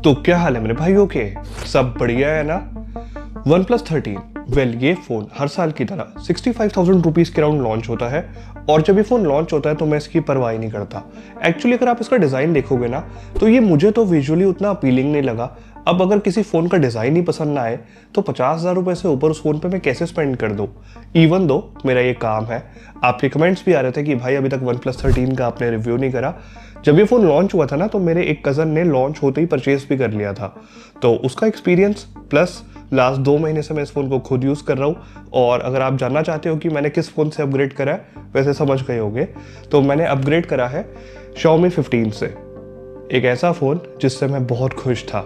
तो क्या हाल है मेरे भाइयों के, सब बढ़िया है ना। OnePlus 13 वेल ये फ़ोन हर साल की तरह 65,000 रुपीज़ के राउंड लॉन्च होता है और जब ये फ़ोन लॉन्च होता है तो मैं इसकी परवाह ही नहीं करता। एक्चुअली अगर आप इसका डिज़ाइन देखोगे ना तो ये मुझे तो विजुअली उतना अपीलिंग नहीं लगा। अब अगर किसी फ़ोन का डिज़ाइन ही पसंद ना आए तो 50,000 रुपये से ऊपर उस फ़ोन पे मैं कैसे स्पेंड कर दूँ, इवन दो मेरा ये काम है। आपके कमेंट्स भी आ रहे थे कि भाई अभी तक OnePlus 13 का आपने रिव्यू नहीं करा। जब ये फ़ोन लॉन्च हुआ था ना तो मेरे एक कज़न ने लॉन्च होते ही परचेज भी कर लिया था, तो उसका एक्सपीरियंस प्लस लास्ट 2 महीने से मैं इस फ़ोन को खुद यूज़ कर रहा हूँ। और अगर आप जानना चाहते हो कि मैंने किस फ़ोन से अपग्रेड करा है, वैसे समझ गए होंगे, तो मैंने अपग्रेड करा है Xiaomi 15 से, एक ऐसा फ़ोन जिससे मैं बहुत खुश था।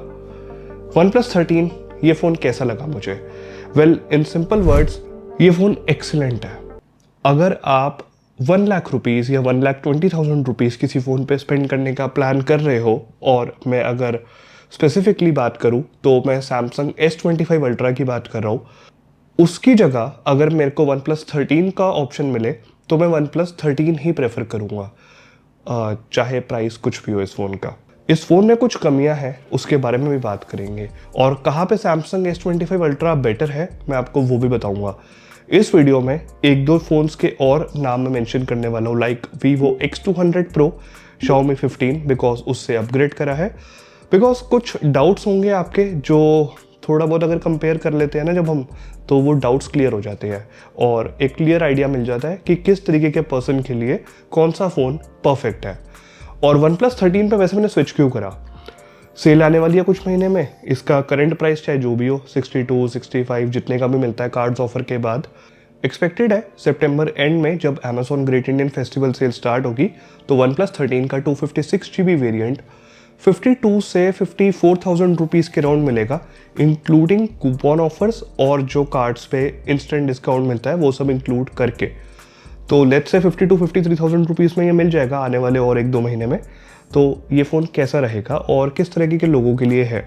OnePlus 13 ये फ़ोन कैसा लगा मुझे? वेल इन सिंपल वर्ड्स ये फ़ोन एक्सीलेंट है। अगर आप 1 लाख रुपीज़ या 1,20,000 रुपीज़ किसी फ़ोन पे स्पेंड करने का प्लान कर रहे हो, और मैं अगर स्पेसिफिकली बात करूँ तो मैं Samsung S25 Ultra की बात कर रहा हूँ, उसकी जगह अगर मेरे को OnePlus 13 का ऑप्शन मिले तो मैं OnePlus 13 ही प्रेफर करूँगा, चाहे प्राइस कुछ भी हो इस फ़ोन का। इस फ़ोन में कुछ कमियां हैं, उसके बारे में भी बात करेंगे, और कहाँ पे Samsung S25 Ultra बेटर है मैं आपको वो भी बताऊंगा। इस वीडियो में एक दो फ़ोन्स के और नाम मैं मेंशन करने वाला हूँ, like Vivo X200 Pro, Xiaomi 15 because उससे अपग्रेड करा है। बिकॉज कुछ डाउट्स होंगे आपके जो थोड़ा बहुत अगर कंपेयर कर लेते हैं ना जब हम, तो वो डाउट्स क्लियर हो जाते हैं और एक क्लियर आइडिया मिल जाता है कि किस तरीके के पर्सन के लिए कौन सा फ़ोन परफेक्ट है। और OnePlus 13 पे वैसे मैंने स्विच क्यों करा, सेल आने वाली है कुछ महीने में, इसका करंट प्राइस चाहे जो भी हो 62, 65 जितने का भी मिलता है कार्ड्स ऑफर के बाद, एक्सपेक्टेड है सितंबर एंड में जब Amazon great Indian festival sale start होगी तो OnePlus 13 का 256 GB वेरियंट 52 से 54,000 रुपीज़ के राउंड मिलेगा, इंक्लूडिंग कूपन ऑफर्स और जो कार्ड्स पे इंस्टेंट डिस्काउंट मिलता है वो सब इंक्लूड करके। तो लेट्स से 52-53,000 रुपीज़ में ये मिल जाएगा आने वाले और 1-2 महीने में। तो ये फ़ोन कैसा रहेगा और किस तरीके के लोगों के लिए है?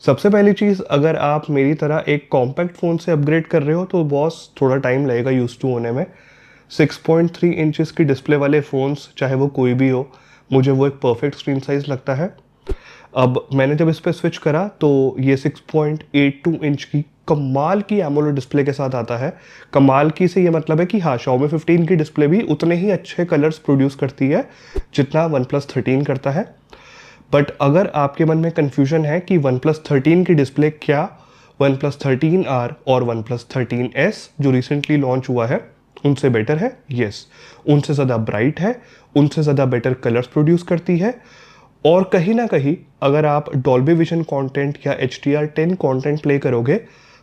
सबसे पहली चीज़, अगर आप मेरी तरह एक कॉम्पैक्ट फ़ोन से अपग्रेड कर रहे हो तो बॉस थोड़ा टाइम लगेगा यूज़ टू होने में। 6.3 इंचेस की डिस्प्ले वाले फ़ोन्स चाहे वो कोई भी हो, मुझे वो एक परफेक्ट स्क्रीन साइज़ लगता है। अब मैंने जब इस पर स्विच करा तो ये 6.82 इंच की कमाल की एमोलेड डिस्प्ले के साथ आता है। कमाल की से ये मतलब है कि हाँ, Xiaomi 15 की डिस्प्ले भी उतने ही अच्छे कलर्स प्रोड्यूस करती है जितना OnePlus 13 करता है। बट अगर आपके मन में कन्फ्यूजन है कि OnePlus 13 की डिस्प्ले क्या OnePlus 13R और OnePlus 13S जो रिसेंटली लॉन्च हुआ है उनसे बेटर है, यस, उनसे ज़्यादा ब्राइट है, उनसे ज़्यादा बेटर कलर्स प्रोड्यूस करती है, और कहीं ना कहीं अगर आप डॉल्बी विजन कंटेंट या HDR10 कंटेंट प्ले करोगे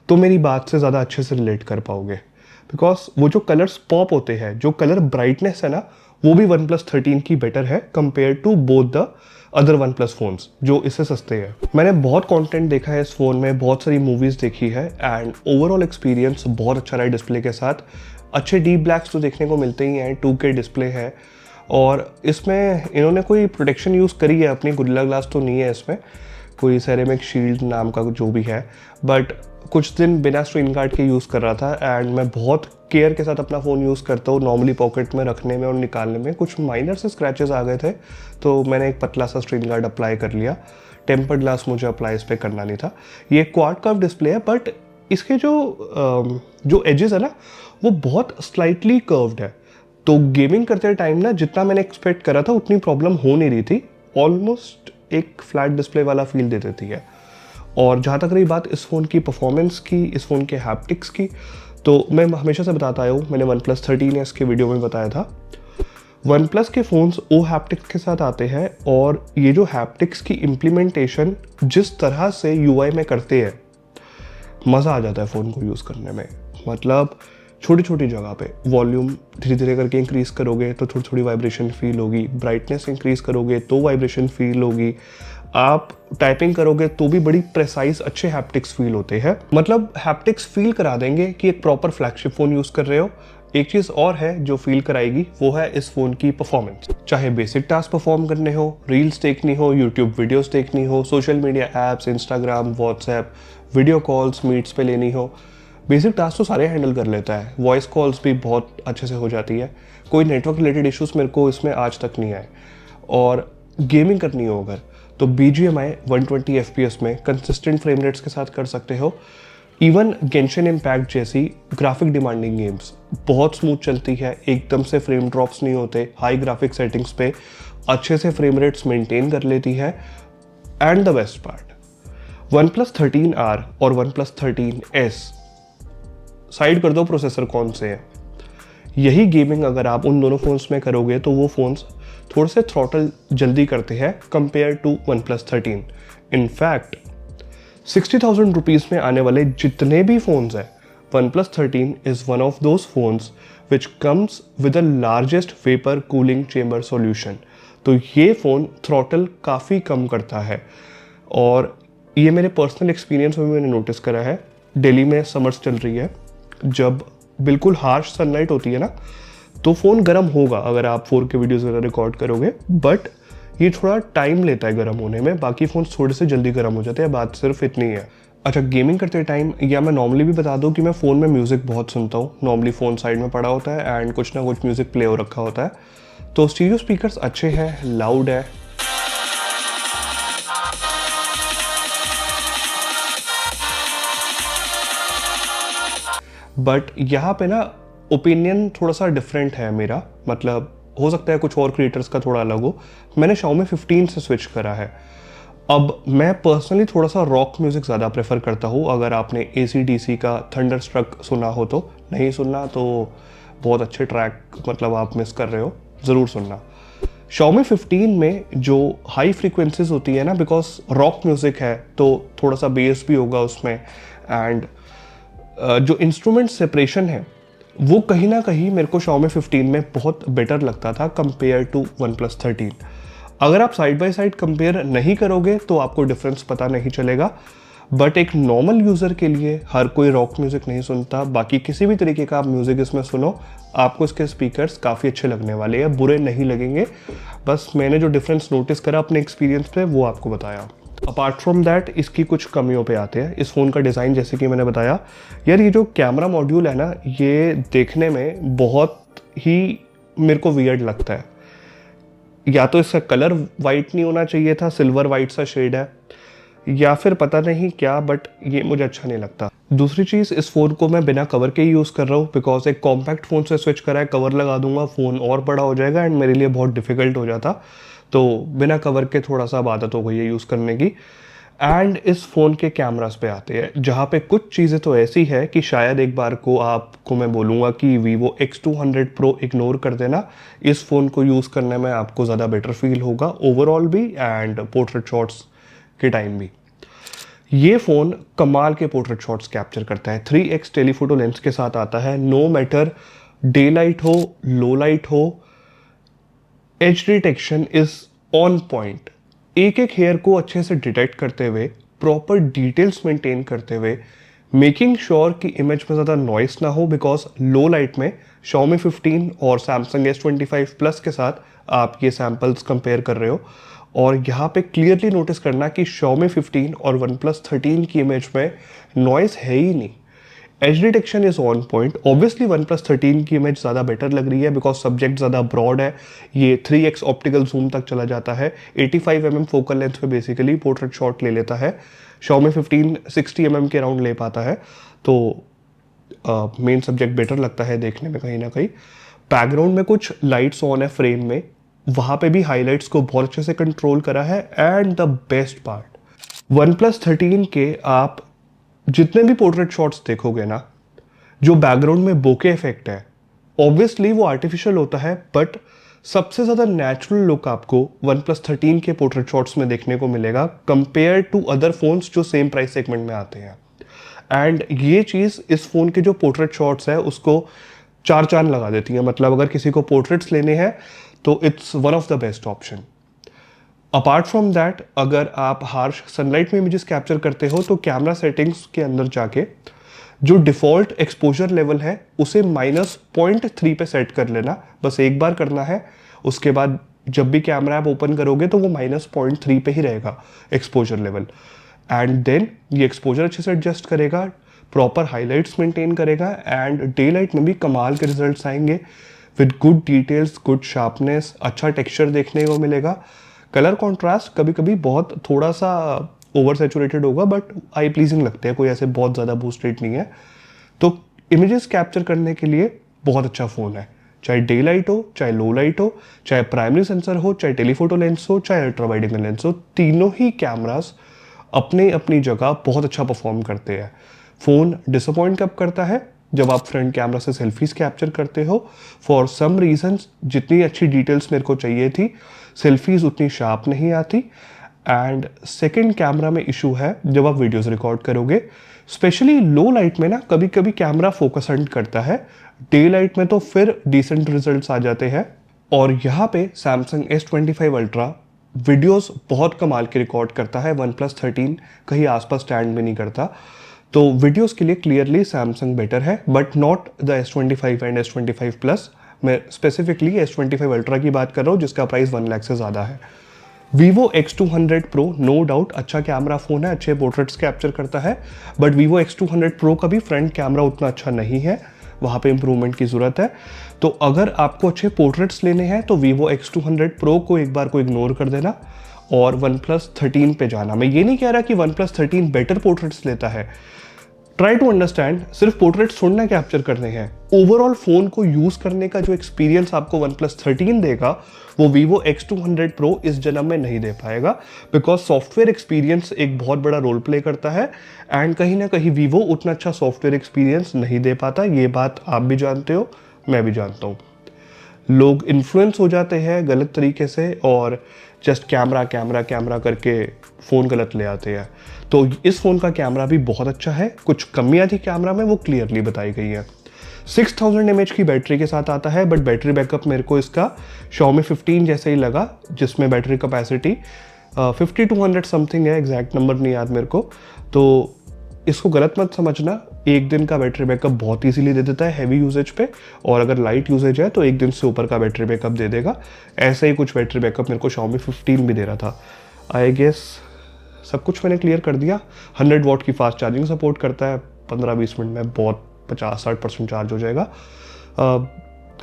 तो मेरी बात से ज़्यादा अच्छे से रिलेट कर पाओगे। बिकॉज वो जो कलर्स पॉप होते हैं, जो कलर ब्राइटनेस है ना, वो भी OnePlus 13 की बेटर है compare to both the other OnePlus phones जो इससे सस्ते हैं। मैंने बहुत कंटेंट देखा है इस फ़ोन में, बहुत सारी मूवीज़ देखी है, एंड ओवरऑल एक्सपीरियंस बहुत अच्छा रहा है डिस्प्ले के साथ। अच्छे डीप ब्लैक्स तो देखने को मिलते ही हैं, 2K डिस्प्ले है, और इसमें इन्होंने कोई प्रोटेक्शन यूज़ करी है अपनी, गुरिल्ला ग्लास तो नहीं है इसमें, कोई सेरेमिक शील्ड नाम का जो भी है। बट कुछ दिन बिना स्क्रीन गार्ड के यूज़ कर रहा था, एंड मैं बहुत केयर के साथ अपना फ़ोन यूज़ करता हूँ, नॉर्मली पॉकेट में रखने में और निकालने में कुछ माइनर से स्क्रैचेस आ गए थे तो मैंने एक पतला सा स्क्रीन गार्ड अप्लाई कर लिया। टेम्पर्ड ग्लास मुझे अप्लाई इस पर करना नहीं था। ये क्वाड कर्व डिस्प्ले है, बट इसके जो एजेस है ना वो बहुत स्लाइटली कर्व्ड है, तो गेमिंग करते टाइम ना जितना मैंने एक्सपेक्ट करा था उतनी प्रॉब्लम हो नहीं रही थी, ऑलमोस्ट एक फ्लैट डिस्प्ले वाला फील दे देती है। और जहाँ तक रही बात इस फ़ोन की परफॉर्मेंस की, इस फ़ोन के हैप्टिक्स की, तो मैं हमेशा से बताता आया हूँ, मैंने OnePlus 13S के वीडियो में बताया था, OnePlus के फ़ोन्स ओ हैप्टिक्स के साथ आते हैं, और ये जो हैप्टिक्स की इम्प्लीमेंटेशन जिस तरह से UI में करते हैं, मज़ा आ जाता है फ़ोन को यूज़ करने में। मतलब छोटी छोटी जगह पे वॉल्यूम धीरे धीरे करके इंक्रीज़ करोगे तो थोड़ी थोड़ी वाइब्रेशन फील होगी, ब्राइटनेस इंक्रीज़ करोगे तो वाइब्रेशन फील होगी, आप टाइपिंग करोगे तो भी बड़ी प्रेसाइज अच्छे हैप्टिक्स फील होते हैं। मतलब हैप्टिक्स फील करा देंगे कि एक प्रॉपर फ्लैगशिप फ़ोन यूज़ कर रहे हो। एक चीज़ और है जो फील कराएगी, वो है इस फ़ोन की परफॉर्मेंस। चाहे बेसिक टास्क परफॉर्म करने हो, रील्स देखनी हो, यूट्यूब वीडियोस देखनी हो, social media apps, Instagram, WhatsApp, video calls, meets पे लेनी हो, बेसिक टास्क तो सारे हैंडल कर लेता है। वॉइस कॉल्स भी बहुत अच्छे से हो जाती है, कोई नेटवर्क रिलेटेड इश्यूज मेरे को इसमें आज तक नहीं आए। और गेमिंग करनी हो अगर, तो BGMI 120 FPS में कंसिस्टेंट फ्रेम रेट्स के साथ कर सकते हो। इवन गेंशिन इम्पैक्ट जैसी ग्राफिक डिमांडिंग गेम्स बहुत स्मूथ चलती है, एकदम से फ्रेम ड्रॉप्स नहीं होते, हाई ग्राफिक सेटिंग्स पे अच्छे से फ्रेम रेट्स मेंटेन कर लेती है। And the best part, OnePlus 13R और OnePlus 13S, साइड कर दो प्रोसेसर कौन से है, यही गेमिंग अगर आप उन दोनों फ़ोन्स में करोगे तो वो फ़ोन्स थोड़े से थ्रॉटल जल्दी करते हैं compare to OnePlus 13। In fact 60,000 rupees में आने वाले जितने भी फ़ोन्स हैं, OnePlus 13 is one of those phones which comes with the largest vapour cooling chamber solution. तो ये फ़ोन थ्रॉटल काफ़ी कम करता है, और ये मेरे पर्सनल एक्सपीरियंस में मैंने नोटिस करा है। दिल्ली में समर्स चल रही है, जब बिल्कुल हार्श सनलाइट होती है ना, तो फ़ोन गर्म होगा अगर आप 4K वीडियोज़ वगैरह रिकॉर्ड करोगे, बट ये थोड़ा टाइम लेता है गर्म होने में। बाकी फ़ोन थोड़े से जल्दी गर्म हो जाते हैं, बात सिर्फ इतनी है। अच्छा, गेमिंग करते टाइम, या मैं नॉर्मली भी बता दूं कि मैं फ़ोन में म्यूज़िक बहुत सुनता हूँ। नॉर्मली फ़ोन साइड में पड़ा होता है एंड कुछ ना कुछ म्यूज़िक प्ले हो रखा होता है, तो स्टीरियो स्पीकर्स अच्छे हैं, लाउड है। बट यहाँ पे ना ओपिनियन थोड़ा सा डिफरेंट है मेरा, मतलब हो सकता है कुछ और क्रिएटर्स का थोड़ा अलग हो। मैंने Xiaomi 15 से स्विच करा है। अब मैं पर्सनली थोड़ा सा रॉक म्यूज़िक ज़्यादा प्रेफर करता हूँ। अगर आपने AC/DC का थंडरस्ट्रक सुना हो तो, नहीं सुनना तो बहुत अच्छे ट्रैक मतलब आप मिस कर रहे हो, ज़रूर सुनना। Xiaomi 15 में जो हाई फ्रीक्वेंसीज होती है ना, बिकॉज रॉक म्यूज़िक है तो थोड़ा सा बेस भी होगा उसमें, एंड जो इंस्ट्रूमेंट सेपरेशन है वो कहीं ना कहीं मेरे को Xiaomi 15 में बहुत बेटर लगता था कंपेयर टू OnePlus 13। अगर आप साइड बाय साइड कंपेयर नहीं करोगे तो आपको डिफरेंस पता नहीं चलेगा, बट एक नॉर्मल यूज़र के लिए, हर कोई रॉक म्यूज़िक नहीं सुनता, बाकी किसी भी तरीके का आप म्यूज़िक इसमें सुनो, आपको इसके स्पीकर्स काफ़ी अच्छे लगने वाले हैं, बुरे नहीं लगेंगे। बस मैंने जो डिफरेंस नोटिस करा अपने एक्सपीरियंस पे वो आपको बताया। अपार्ट फ्रॉम दैट इसकी कुछ कमियों पे आते हैं। इस फ़ोन का डिज़ाइन, जैसे कि मैंने बताया यार, ये जो कैमरा मॉड्यूल है ना, ये देखने में बहुत ही मेरे को वियर्ड लगता है। या तो इसका कलर वाइट नहीं होना चाहिए था, सिल्वर वाइट सा शेड है, या फिर पता नहीं क्या, बट ये मुझे अच्छा नहीं लगता। दूसरी चीज़, इस फ़ोन को मैं बिना कवर के ही यूज़ कर रहा हूँ, बिकॉज एक कॉम्पैक्ट फ़ोन से स्विच करा है, कवर लगा दूंगा फ़ोन और बड़ा हो जाएगा एंड मेरे लिए बहुत डिफ़िकल्ट हो जाता, तो बिना कवर के थोड़ा सा आदत हो गई है यूज़ करने की। एंड इस फ़ोन के कैमरास पे आते हैं, जहाँ पे कुछ चीज़ें तो ऐसी है कि शायद एक बार को आपको मैं बोलूँगा कि Vivo X200 Pro इग्नोर कर देना, इस फ़ोन को यूज़ करने में आपको ज़्यादा बेटर फील होगा ओवरऑल भी एंड पोर्ट्रेट शॉट्स के टाइम भी। ये फ़ोन कमाल के पोर्ट्रेट शॉट्स कैप्चर करता है, 3x टेलीफोटो लेंस के साथ आता है। नो मैटर डे लाइट हो, लो लाइट हो, as detection is on point. एक एक हेयर को अच्छे से डिटेक्ट करते हुए, प्रॉपर डिटेल्स मेंटेन करते हुए, मेकिंग श्योर कि इमेज में ज़्यादा नॉइस ना हो, बिकॉज लो लाइट में Xiaomi 15 और Samsung S25 Plus के साथ आप ये सैम्पल्स कंपेयर कर रहे हो, और यहाँ पे क्लियरली नोटिस करना कि Xiaomi 15 और OnePlus 13 की इमेज में नॉइस है ही नहीं। As detection is on point. Obviously OnePlus 13 की इमेज ज़्यादा बेटर लग रही है, बिकॉज सब्जेक्ट ज़्यादा ब्रॉड है, ये 3x ऑप्टिकल जूम तक चला जाता है, 85 mm फोकल लेंथ पे बेसिकली पोर्ट्रेट शॉट ले लेता है। Xiaomi 15 60 mm के अराउंड ले पाता है, तो मेन सब्जेक्ट बेटर लगता है देखने में कहीं ना कहीं। बैकग्राउंड में कुछ लाइट्स ऑन है फ्रेम में, वहाँ पे भी हाईलाइट्स को बहुत अच्छे से कंट्रोल करा है। And the best part, OnePlus 13 के आप जितने भी पोर्ट्रेट शॉट्स देखोगे ना, जो बैकग्राउंड में बोके इफेक्ट है, ऑब्वियसली वो आर्टिफिशियल होता है, बट सबसे ज़्यादा नेचुरल लुक आपको OnePlus 13 के पोर्ट्रेट शॉट्स में देखने को मिलेगा कंपेयर टू अदर फोन्स जो सेम प्राइस सेगमेंट में आते हैं। एंड ये चीज़ इस फ़ोन के जो पोर्ट्रेट शॉट्स है उसको चार चांद लगा देती है। मतलब अगर किसी को पोर्ट्रेट्स लेने हैं तो it's one of the best option. Apart from that, अगर आप हार्श सनलाइट में इमेजेस कैप्चर करते हो तो कैमरा सेटिंग्स के अंदर जाके जो डिफ़ॉल्ट एक्सपोजर लेवल है उसे -0.3 पे सेट कर लेना। बस एक बार करना है, उसके बाद जब भी कैमरा आप ओपन करोगे तो वो -0.3 पे ही रहेगा एक्सपोजर लेवल। एंड देन ये एक्सपोजर अच्छे से एडजस्ट करेगा, प्रॉपर हाईलाइट्स मेंटेन करेगा, एंड डे लाइट में भी कमाल के रिजल्ट्स आएंगे with good details, good sharpness, अच्छा टेक्सचर देखने को मिलेगा। कलर कॉन्ट्रास्ट कभी कभी बहुत थोड़ा सा ओवर सेचुरेटेड होगा, बट आई प्लीजिंग लगते हैं, कोई ऐसे बहुत ज़्यादा बूस्ट रेट नहीं है। तो इमेजेस कैप्चर करने के लिए बहुत अच्छा फ़ोन है, चाहे डे लाइट हो, चाहे लो लाइट हो, चाहे प्राइमरी सेंसर हो, चाहे टेलीफोटो लेंस हो, चाहे अल्ट्रा वाइड एंगल लेंस हो, तीनों ही कैमरास अपने अपनी जगह बहुत अच्छा परफॉर्म करते हैं। फ़ोन डिसअपॉइंट कब करता है? जब आप फ्रंट कैमरा से सेल्फीज कैप्चर करते हो, फॉर सम रीजंस जितनी अच्छी डिटेल्स मेरे को चाहिए थी, सेल्फीज उतनी शार्प नहीं आती। एंड सेकेंड कैमरा में इशू है जब आप वीडियोस रिकॉर्ड करोगे, स्पेशली लो लाइट में ना कभी कभी कैमरा फोकस हंट करता है, डे लाइट में तो फिर डिसेंट रिजल्ट्स आ जाते हैं। और यहाँ पे सैमसंग S25 अल्ट्रा वीडियोस बहुत कमाल के रिकॉर्ड करता है, OnePlus 13 कहीं आसपास स्टैंड में नहीं करता। तो वीडियोस के लिए क्लियरली सैमसंग बेटर है, but not the S25 and S25 plus. मैं स्पेसिफिकली S25 अल्ट्रा की बात कर रहा हूँ जिसका प्राइस 1 लाख से ज़्यादा है। Vivo X200 Pro no doubt अच्छा कैमरा फ़ोन है, अच्छे पोर्ट्रेट्स कैप्चर करता है, बट Vivo X200 Pro का भी फ्रंट कैमरा उतना अच्छा नहीं है, वहाँ पे इंप्रूवमेंट की ज़रूरत है। तो अगर आपको अच्छे पोर्ट्रेट्स लेने हैं तो Vivo X200 Pro को एक बार को इग्नोर कर देना और OnePlus 13 पे जाना। मैं ये नहीं कह रहा कि OnePlus 13 बेटर पोर्ट्रेट्स लेता है, ट्राई टू अंडरस्टैंड, सिर्फ पोर्ट्रेट्स थोड़ी ना कैप्चर करने हैं, ओवरऑल फोन को यूज करने का जो एक्सपीरियंस आपको OnePlus 13 देगा वो Vivo X200 Pro इस जन्म में नहीं दे पाएगा, बिकॉज सॉफ्टवेयर एक्सपीरियंस एक बहुत बड़ा रोल प्ले करता है। एंड कहीं ना कहीं Vivo उतना अच्छा सॉफ्टवेयर एक्सपीरियंस नहीं दे पाता, ये बात आप भी जानते हो, मैं भी जानता हूँ। लोग इन्फ्लुएंस हो जाते हैं गलत तरीके से और जस्ट कैमरा कैमरा कैमरा करके फ़ोन गलत ले आते हैं। तो इस फ़ोन का कैमरा भी बहुत अच्छा है, कुछ कमियां थी कैमरा में वो क्लियरली बताई गई है। 6000 mAh की बैटरी के साथ आता है, बट बैटरी बैकअप मेरे को इसका Xiaomi 15 जैसे ही लगा, जिसमें बैटरी कैपेसिटी 5200 समथिंग है, एग्जैक्ट नंबर नहीं याद मेरे को। तो इसको गलत मत समझना, एक दिन का बैटरी बैकअप बहुत इजीली दे देता है हैवी यूजेज पे, और अगर लाइट यूजेज है तो एक दिन से ऊपर का बैटरी बैकअप दे देगा। ऐसे ही कुछ बैटरी बैकअप मेरे को Xiaomi 15 भी दे रहा था। आई गेस सब कुछ मैंने क्लियर कर दिया। 100 वॉट की फास्ट चार्जिंग सपोर्ट करता है, 15-20 मिनट में बहुत 50-60% चार्ज हो जाएगा।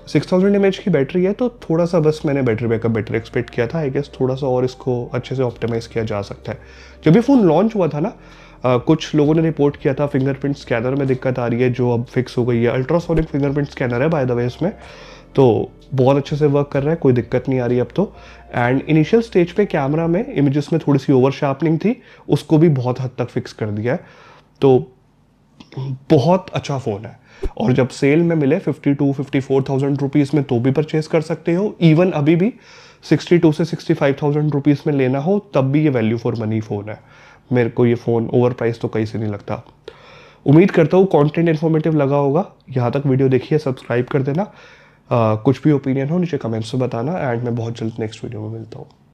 6000 mAh की बैटरी है, तो थोड़ा सा बस मैंने बैटरी बैकअप बेटर एक्सपेक्ट किया था। आई गेस थोड़ा सा और इसको अच्छे से ऑप्टिमाइज़ किया जा सकता है। जब ये फ़ोन लॉन्च हुआ था ना, कुछ लोगों ने रिपोर्ट किया था फिंगरप्रिंट स्कैनर में दिक्कत आ रही है, जो अब फिक्स हो गई है। अल्ट्रासोनिक फिंगरप्रिंट स्कैनर है बाय द वे इसमें, तो बहुत अच्छे से वर्क कर रहा है, कोई दिक्कत नहीं आ रही अब तो। एंड इनिशियल स्टेज पे कैमरा में इमेजेस में थोड़ी सी ओवर शार्पनिंग थी, उसको भी बहुत हद तक फिक्स कर दिया है। तो बहुत अच्छा फ़ोन है, और जब सेल में मिले 52-54,000 रुपीज़ में तो भी परचेज कर सकते हो। इवन अभी भी 62 से 65,000 रुपीज़ में लेना हो तब भी ये वैल्यू फॉर मनी फ़ोन है। मेरे को ये फ़ोन ओवर प्राइस तो कहीं से नहीं लगता। उम्मीद करता हूँ कंटेंट इन्फॉर्मेटिव लगा होगा। यहाँ तक वीडियो देखिए, सब्सक्राइब कर देना। कुछ भी ओपिनियन हो नीचे कमेंट्स में बताना, एंड मैं बहुत जल्द नेक्स्ट वीडियो में मिलता हूँ।